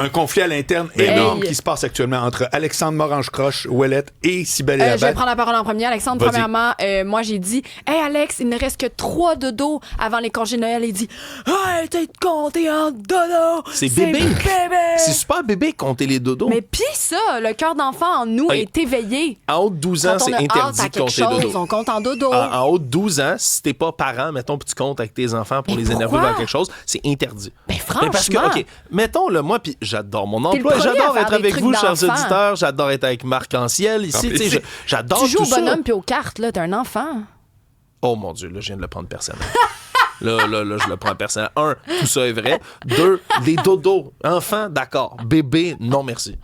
Un conflit à l'interne énorme qui se passe actuellement entre Alexandre Morange-Croche, Ouellette et Cybèle Abad. Je vais prendre la parole en premier. Alexandre, Vas-y. premièrement, moi, j'ai dit « Hey, Alex, il ne reste que 3 dodos avant les congés de Noël. » Il dit « Hey, t'es compté en dodo! C'est bébé. C'est super bébé compter les dodos. Mais pis ça, le cœur d'enfant en nous Hey, est éveillé. En haut de 12 ans, Quand c'est on a hâte interdit à de quelque compter dodo. chose, on compte en dodo. En haut de 12 ans, si t'es pas parent, mettons, puis tu comptes avec tes enfants pour Mais les énerver pourquoi? vers quelque chose, c'est interdit. Mais franchement. Mais parce que, OK, mettons, là, moi, puis j'adore mon T'es le emploi, premier à j'adore faire être des avec trucs vous, chers d'enfant. auditeurs, j'adore être avec Marc-Anciel ici, tu sais, j'adore Tu joues tout au ça. bonhomme puis aux cartes, là, t'es un enfant. Oh mon Dieu, là, je viens de le prendre personnel. Là, je le prends personnel. 1, tout ça est vrai. 2, des dodos. Enfants, d'accord. Bébé, non merci.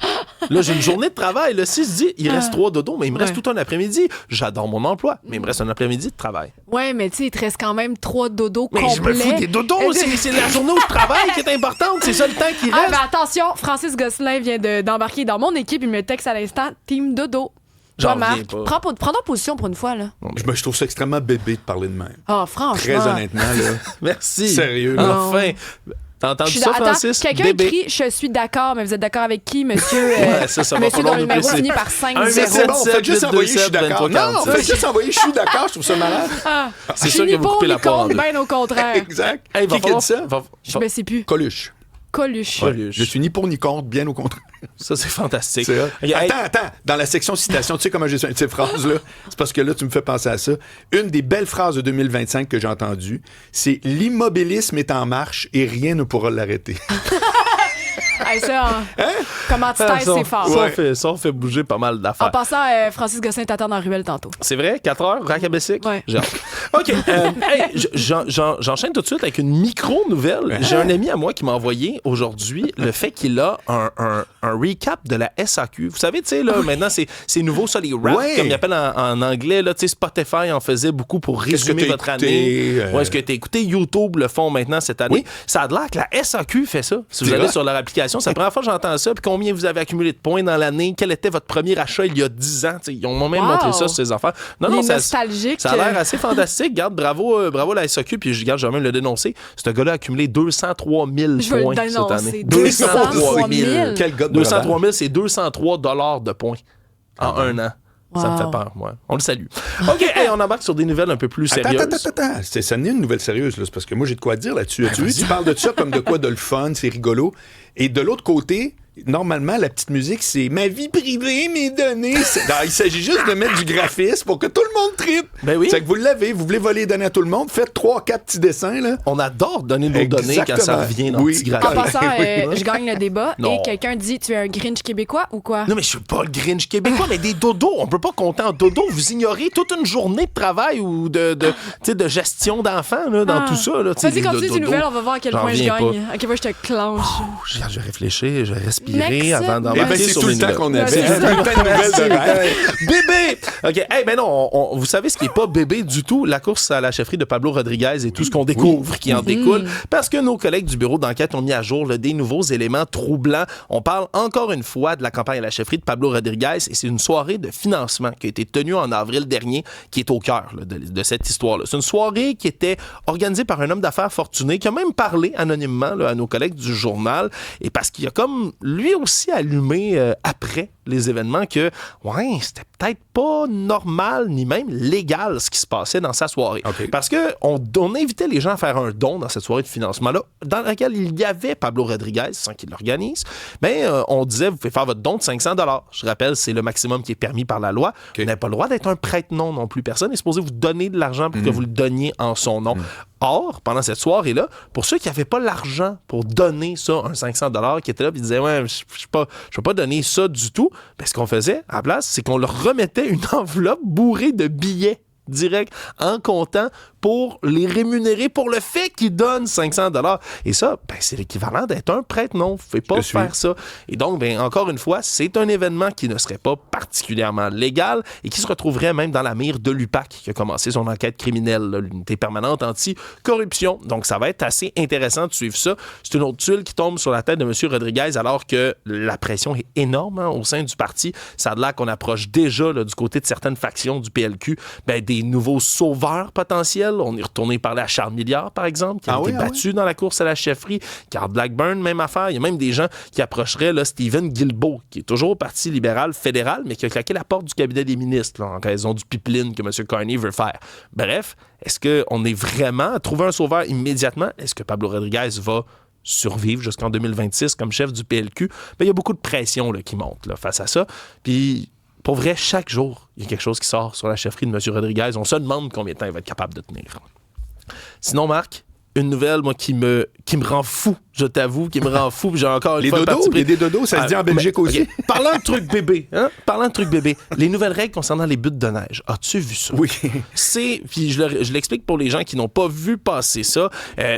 Là, j'ai une journée de travail. Là, si je dis, il reste 3 dodos, mais il me reste tout un après-midi. J'adore mon emploi, mais il me reste un après-midi de travail. Ouais, mais tu sais, il te reste quand même 3 dodos Mais complets. je me fous des dodos. C'est la journée où je travaille qui est importante. C'est ça le temps qui Ah, reste. ben attention, Francis Gosselin vient d'embarquer dans mon équipe. Il me texte à l'instant, Team Dodo. J'en Toi, Marc, reviens pas. prends ton position pour une fois, là. Je trouve ça extrêmement bébé de parler de même. Ah, franchement. Très honnêtement, là. Merci. Sérieux, là. Enfin. T'as entendu Je suis ça, attends, Francis? quelqu'un Bébé. écrit « Je suis d'accord », mais vous êtes d'accord avec qui, monsieur? Ouais, ça va monsieur falloir dont le nous numéro préciser. finit par Un 5-0. C'est bon, faites juste envoyer « Je suis 7, d'accord ». 23, Non, faites juste envoyer « Je suis d'accord », je trouve ça malade. Ah, C'est je sûr suis que ni vous pour coupez ni la part en contre, deux. bien au contraire. Exact. Hey, Qui a dit ça? Je me sais plus. Coluche. Coluche. Ouais. Je suis ni pour ni contre, bien au contraire. Ça, c'est fantastique. C'est vrai. Hey, Attends. Dans la section citation, tu sais comment j'ai cette phrase-là? C'est parce que là, tu me fais penser à ça. Une des belles phrases de 2025 que j'ai entendues, c'est « L'immobilisme est en marche et rien ne pourra l'arrêter. » Hey, ça, comment tu t'aides, c'est fort. Ça, on fait bouger pas mal En d'affaires. passant, Francis Gosselin t'attend dans la ruelle tantôt. C'est vrai? 4 heures, rack à Bessic? Ouais. J'ai hâte. OK. Hey, j'enchaîne tout de suite avec une micro-nouvelle. J'ai un ami à moi qui m'a envoyé aujourd'hui le fait qu'il a un recap de la SAQ. Vous savez, tu sais, là, maintenant, c'est nouveau, ça, les raps, Ouais. comme ils appellent en anglais. Là, tu sais, Spotify en faisait beaucoup pour Qu'est-ce que résumer t'as votre écouté, année. Ouais, est-ce que tu as écouté? YouTube le font maintenant cette année. Oui. Ça a l'air que la SAQ fait ça. Si vous C'est allez vrai? sur leur application, c'est la première fois que j'entends ça. Puis combien vous avez accumulé de points dans l'année? Quel était votre premier achat il y a 10 ans? T'sais, ils m'ont même Wow. montré ça sur ces affaires. Non, Il est ça, nostalgique. ça a l'air assez fantastique. Garde, bravo la SAQ. Puis je vais même le dénoncer. Ce gars-là a accumulé 203 000 Je veux le points cette dénoncer. année. 203 000. Quel gars de 203 000, c'est 203 $ de points en un an. Ça me Wow. fait peur, moi. On le salue. OK, hey, on embarque sur des nouvelles un peu plus sérieuses. Attends. Ça n'est une nouvelle sérieuse, là. C'est parce que moi, j'ai de quoi dire là-dessus. Tu parles de ça comme de quoi de le fun, c'est rigolo. Et de l'autre côté, normalement, la petite musique, c'est ma vie privée, mes données. Non, il s'agit juste de mettre du graphisme pour que tout le monde trippe. Ben oui. C'est que vous l'avez, vous voulez voler les données à tout le monde, faites 3-4 petits dessins, là. On adore donner nos données quand ça Exactement. revient dans Oui. le petit En graphique. passant, je gagne le débat Non. et quelqu'un dit tu es un Grinch québécois ou quoi? Non, mais je suis pas le Grinch québécois, mais des dodos. On peut pas compter en dodos. Vous ignorez toute une journée de travail ou de gestion d'enfants là, dans tout ça. Là, Vas-y, les continue tes dodos. nouvelles, on va voir à quel J'en point je reviens gagne. À quel point je te clenche. Je vais réfléchir, je vais respirer Next. avant Eh d'embarquer ben, c'est sur tout mes le temps nouvelles. qu'on avait. C'est Un bulletin de nouvelles de rêve. Bébé! OK. Hey, ben non, vous savez ce qui est pas bébé du tout? La course à la chefferie de Pablo Rodriguez et tout ce qu'on découvre qui en découle. Parce que nos collègues du bureau d'enquête ont mis à jour des nouveaux éléments troublants. On parle encore une fois de la campagne à la chefferie de Pablo Rodriguez et c'est une soirée de financement qui a été tenue en avril dernier qui est au cœur là, de cette histoire-là. C'est une soirée qui était organisée par un homme d'affaires fortuné qui a même parlé anonymement là, à nos collègues du journal et parce qu'il a comme lui aussi allumé après les événements que c'était peut-être pas normal ni même légal ce qui se passait dans sa soirée. Okay. Parce que on invitait les gens à faire un don dans cette soirée de financement-là, dans laquelle il y avait Pablo Rodriguez, sans qu'il l'organise, mais on disait, vous pouvez faire votre don de 500 $. Je rappelle, c'est le maximum qui est permis par la loi. Okay. Vous n'avez pas le droit d'être un prête-nom non plus. Personne n'est supposé vous donner de l'argent pour que vous le donniez en son nom. Or, pendant cette soirée-là, pour ceux qui n'avaient pas l'argent pour donner ça, un 500 $, qui étaient là et disaient « Ouais, je ne vais pas donner ça du tout », ben, ce qu'on faisait à la place, c'est qu'on leur remettait une enveloppe bourrée de billets direct en comptant pour les rémunérer pour le fait qu'ils donnent 500 $. Et ça, ben, c'est l'équivalent d'être un prête-nom. Vous ne pouvez pas faire ça. Et donc, ben, encore une fois, c'est un événement qui ne serait pas particulièrement légal et qui se retrouverait même dans la mire de l'UPAC qui a commencé son enquête criminelle, là, l'unité permanente anti-corruption. Donc, ça va être assez intéressant de suivre ça. C'est une autre tuile qui tombe sur la tête de M. Rodriguez alors que la pression est énorme au sein du parti. Ça a l'air qu'on approche déjà là, du côté de certaines factions du PLQ, ben, des des nouveaux sauveurs potentiels. On est retourné parler à Charles Milliard, par exemple, qui a été battu dans la course à la chefferie. Carl Blackburn, même affaire. Il y a même des gens qui approcheraient là, Stephen Guilbeault, qui est toujours au Parti libéral fédéral, mais qui a claqué la porte du cabinet des ministres là, en raison du pipeline que M. Carney veut faire. Bref, est-ce qu'on est vraiment à trouver un sauveur immédiatement? Est-ce que Pablo Rodriguez va survivre jusqu'en 2026 comme chef du PLQ? Ben, il y a beaucoup de pression là, qui monte là, face à ça. Puis, pour vrai, chaque jour, il y a quelque chose qui sort sur la chefferie de M. Rodriguez. On se demande combien de temps il va être capable de tenir. Sinon, Marc, une nouvelle, moi, qui me rend fou, je t'avoue, qui me rend fou. J'ai encore les dodos, il y a des dodos, ça se dit en Belgique aussi. Okay. Parlant de trucs bébés, les nouvelles règles concernant les buttes de neige. As-tu vu ça? Oui. Puis je l'explique pour les gens qui n'ont pas vu passer ça.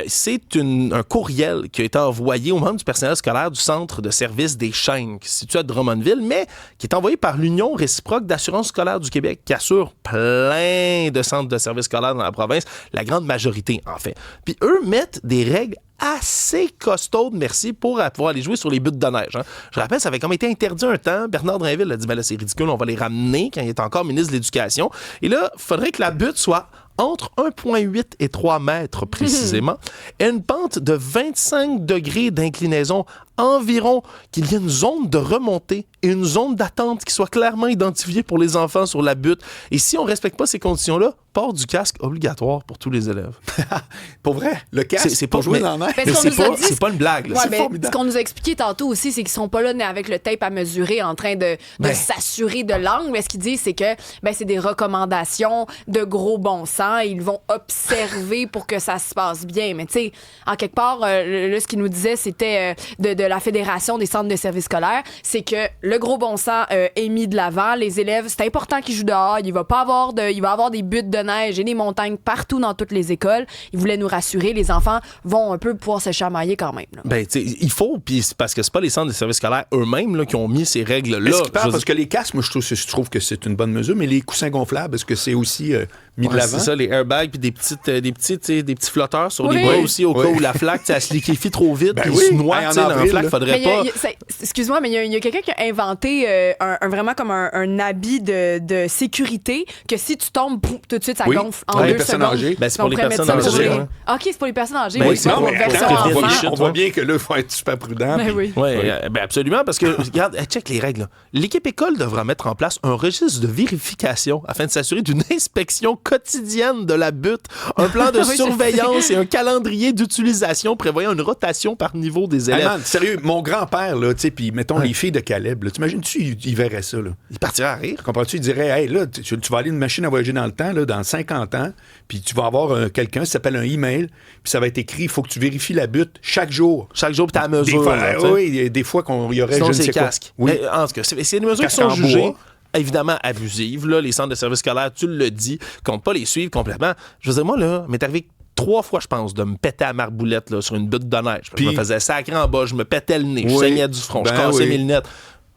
C'est un courriel qui a été envoyé aux membres du personnel scolaire du centre de service des Chênes, qui se situe à Drummondville, mais qui est envoyé par l'Union réciproque d'assurance scolaire du Québec, qui assure plein de centres de service scolaire dans la province, la grande majorité, en fait. Puis eux mettent des règles assez costaudes, merci, pour pouvoir aller jouer sur les buttes de neige. Hein. Je rappelle, ça avait comme été interdit un temps. Bernard Drinville a dit, ben là, c'est ridicule, on va les ramener quand il est encore ministre de l'Éducation. Et là, il faudrait que la butte soit entre 1,8 et 3 mètres précisément, et une pente de 25 degrés d'inclinaison environ, qu'il y ait une zone de remontée et une zone d'attente qui soit clairement identifiée pour les enfants sur la butte. Et si on ne respecte pas ces conditions-là, port du casque obligatoire pour tous les élèves. Pour vrai, le casque, c'est pas jouer dans la neige. C'est pas une blague. Là. Ce qu'on nous a expliqué tantôt aussi, c'est qu'ils sont pas là avec le tape à mesurer en train de s'assurer de l'angle. Mais ce qu'ils disent, c'est que c'est des recommandations de gros bon sens. Et ils vont observer pour que ça se passe bien. Mais tu sais, en quelque part, là, ce qu'ils nous disaient, c'était de la Fédération des centres de services scolaires, c'est que le gros bon sens est mis de l'avant. Les élèves, c'est important qu'ils jouent dehors. Il va avoir des buttes de neige et des montagnes partout dans toutes les écoles. Ils voulaient nous rassurer. Les enfants vont un peu pouvoir se chamailler quand même. Là. Ben, tu sais, il faut, puis parce que c'est pas les centres de services scolaires eux-mêmes là, qui ont mis ces règles-là. Est-ce qu'ils parlent? Parce que les casques, moi, je trouve que c'est une bonne mesure, mais les coussins gonflables, est-ce que c'est aussi mis de l'avant? C'est ça, les airbags, puis des petits flotteurs sur les bras aussi, au cas où la flaque, elle se liquéfie trop vite, puis se noie dans la flaque, faudrait pas... Excuse-moi, mais il y a quelqu'un qui a inventé vraiment comme un habit de sécurité que si tu tombes, tout de suite, ça gonfle en 2 secondes. Âgées. Ben, c'est pour les personnes âgées. OK, c'est pour les personnes âgées. Ben, on voit bien que là, il faut être super prudent. Ben absolument, parce que, regarde, check les règles. Là. L'équipe école devra mettre en place un registre de vérification afin de s'assurer d'une inspection quotidienne de la butte, un plan de surveillance et un calendrier d'utilisation prévoyant une rotation par niveau des élèves. Hey man, sérieux, mon grand-père, là, tu sais, puis mettons les filles de Caleb, là, t'imagines-tu, il verrait ça, là? Il partirait à rire. Comprends-tu? Il dirait, hey, là, tu vas aller une machine à voyager dans le temps, là, dans 50 ans, puis tu vas avoir quelqu'un, ça s'appelle un email, puis ça va être écrit, il faut que tu vérifies la butte chaque jour. Chaque jour, puis t'as à mesure. Des fois qu'il y aurait, sinon, je ne sais quoi. Casque. Oui. Mais, en tout cas, c'est des mesures qui sont jugées évidemment abusives. Là, les centres de services scolaires, tu le dis, qu'on ne peut pas les suivre complètement. Je veux dire, moi, là, m'est arrivé 3 fois, je pense, de me péter à marboulette là, sur une butte de neige. Puis, je me faisais sacrer en bas, je me pétais le nez, je saignais du front, je cassais mes lunettes.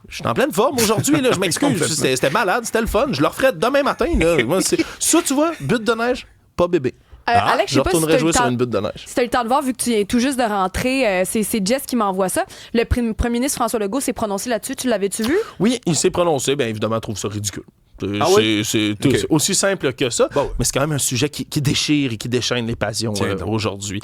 Je suis en pleine forme aujourd'hui, là, je m'excuse. C'était malade, c'était le fun. Je le referais demain matin. Là. Moi, ça, tu vois, butte de neige, pas bébé. Alex, je retournerais jouer sur une butte de neige. Si tu as eu le temps de voir, vu que tu viens tout juste de rentrer, c'est Jess qui m'envoie ça. Le premier ministre François Legault s'est prononcé là-dessus. Tu l'avais-tu vu? Oui, il s'est prononcé. Bien évidemment, il trouve ça ridicule. C'est aussi simple que ça, mais c'est quand même un sujet qui déchire et qui déchaîne les passions aujourd'hui,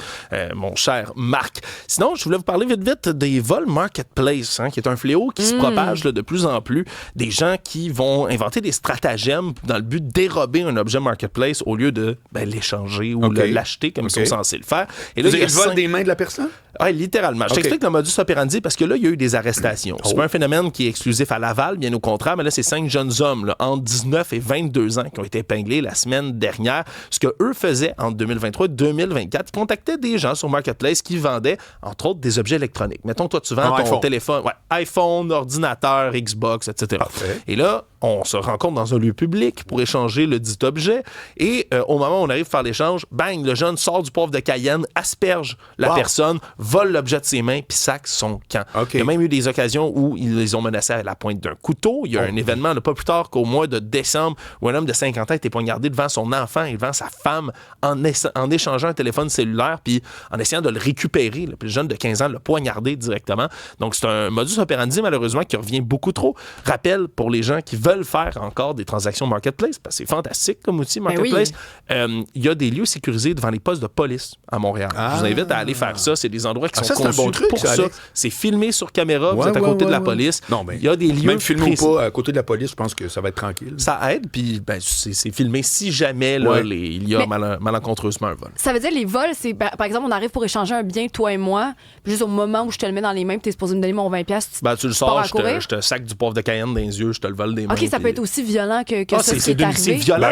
mon cher Marc. Sinon, je voulais vous parler vite des vols marketplace, qui est un fléau qui se propage là, de plus en plus. Des gens qui vont inventer des stratagèmes dans le but de dérober un objet marketplace au lieu de l'échanger ou l'acheter comme ils sont censés le faire. Et là, ils volent des mains de la personne? Oui, littéralement. Je t'explique le modus operandi parce que là, il y a eu des arrestations. C'est pas un phénomène qui est exclusif à Laval, bien au contraire, mais là, c'est 5 jeunes hommes là, entre 19 et 22 ans qui ont été épinglés la semaine dernière. Ce que eux faisaient entre 2023 et 2024, ils contactaient des gens sur Marketplace qui vendaient, entre autres, des objets électroniques. Mettons, toi, tu vends ton téléphone, iPhone, ordinateur, Xbox, etc. Parfait. Et là, on se rencontre dans un lieu public pour échanger le dit objet. Et au moment où on arrive à faire l'échange, bang, le jeune sort du poivre de Cayenne, asperge la personne, vole l'objet de ses mains, puis sac son camp. Il y a même eu des occasions où ils les ont menacés à la pointe d'un couteau. Il y a un événement, pas plus tard qu'au mois de décembre, où un homme de 50 ans a été poignardé devant son enfant et devant sa femme en échangeant un téléphone cellulaire, puis en essayant de le récupérer. Puis le jeune de 15 ans l'a poignardé directement. Donc, c'est un modus operandi, malheureusement, qui revient beaucoup trop. Rappel pour les gens qui veulent veulent faire encore des transactions marketplace, parce que c'est fantastique comme outil marketplace, il y a des lieux sécurisés devant les postes de police à Montréal. Je vous invite à aller faire ça. C'est des endroits qui sont c'est un conçus bon truc, pour ça. C'est filmé sur caméra, vous êtes à côté de la police. Non, mais il y a des lieux même filmé ou précis. pas à côté de la police, je pense que ça va être tranquille. Ça aide, puis c'est filmé si jamais là, il y a malencontreusement un vol. Ça veut dire les vols, c'est par exemple, on arrive pour échanger un bien, toi et moi, puis juste au moment où je te le mets dans les mains, puis t'es supposé me donner mon 20$, tu le sors, je te sac du poivre de Cayenne dans les yeux, je te le vole des mains. OK, ça peut être aussi violent que ça, c'est arrivé. C'est violent,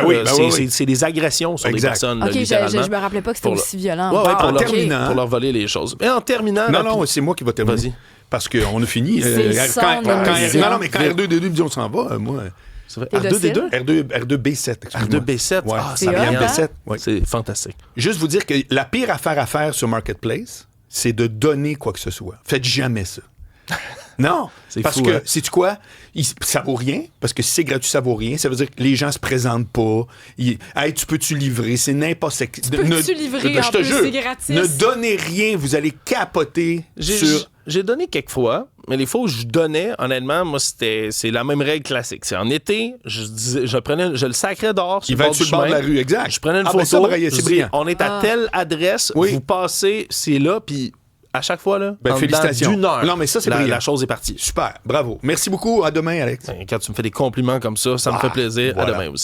c'est des agressions sur des personnes, OK, littéralement. je me rappelais pas que c'était aussi violent. Pour leur voler les choses. Mais en terminant... Non, c'est moi qui va terminer. Vas-y. Parce qu'on a fini. Mais quand R2D2 me dit on s'en va, moi... R2D2? R2B7, excuse-moi. R2B7, c'est R2B7. C'est fantastique. Juste vous dire que la pire affaire à faire sur Marketplace, c'est de donner quoi que ce soit. Faites jamais ça. Non, parce fou, que, hein? sais-tu quoi? Ça vaut rien, parce que si c'est gratuit, ça vaut rien. Ça veut dire que les gens se présentent pas. Hey, tu peux-tu livrer? C'est n'importe quoi. Peux-tu livrer en plus, c'est gratis? Ne donnez rien, vous allez capoter sur... J'ai donné quelques fois, mais les fois où je donnais, honnêtement, moi, c'est la même règle classique. C'est en été, je le sacrais dehors sur Il va être sur le bord de la rue, exact. Je prenais une photo, c'est brillant. On est à telle adresse, vous passez, c'est là, puis à chaque fois, là, félicitations. D'une heure, non, mais ça, c'est brillant. La chose est partie. Super, bravo. Merci beaucoup, à demain, Alex. Quand tu me fais des compliments comme ça me fait plaisir. Voilà. À demain aussi.